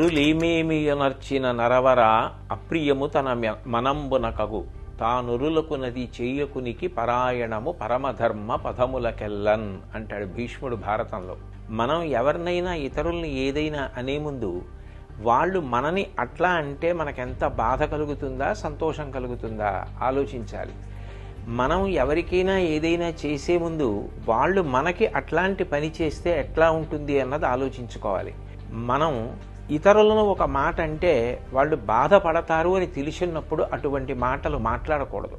నరులేమేమియనర్చిన నరవర అప్రియము తన మనంబున కగు తానురులకు నది చేయకునికి పరాయణము పరమధర్మ పదములకెల్లన్ అంటాడు భీష్ముడు భారతంలో. మనం ఎవరినైనా ఇతరుల్ని ఏదైనా అనే ముందు వాళ్ళు మనని అట్లా అంటే మనకెంత బాధ కలుగుతుందా సంతోషం కలుగుతుందా ఆలోచించాలి. మనం ఎవరికైనా ఏదైనా చేసే ముందు వాళ్ళు మనకి అట్లాంటి పని చేస్తే ఎట్లా ఉంటుంది అన్నది ఆలోచించుకోవాలి. మనం ఇతరులను ఒక మాట అంటే వాళ్ళు బాధపడతారు అని తెలిసినప్పుడు అటువంటి మాటలు మాట్లాడకూడదు.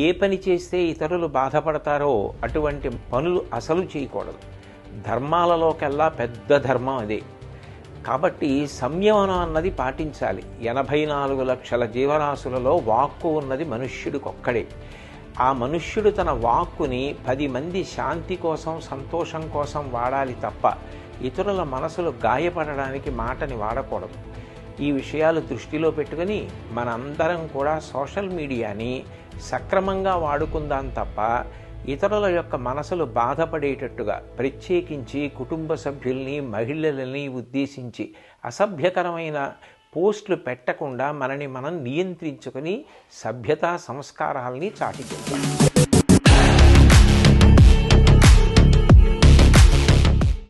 ఏ పని చేస్తే ఇతరులు బాధపడతారో అటువంటి పనులు అసలు చేయకూడదు. ధర్మాలలోకెల్లా పెద్ద ధర్మం అదే. కాబట్టి సంయమనం అన్నది పాటించాలి. 84 లక్షల జీవరాశులలో వాక్కు ఉన్నది మనుష్యుడికొక్కడే. ఆ మనుష్యుడు తన వాక్కుని 10 మంది శాంతి కోసం సంతోషం కోసం వాడాలి తప్ప ఇతరుల మనసులు గాయపడడానికి మాటని వాడకూడదు. ఈ విషయాలు దృష్టిలో పెట్టుకుని మనందరం కూడా సోషల్ మీడియాని సక్రమంగా వాడుకుందాం తప్ప ఇతరుల యొక్క మనసులు బాధపడేటట్టుగా ప్రత్యేకించి కుటుంబ సభ్యుల్ని మహిళలని ఉద్దేశించి అసభ్యకరమైన పోస్టులు పెట్టకుండా మనని మనం నియంత్రించుకొని సభ్యతా సంస్కారాల్ని చాటిచెప్పాలి.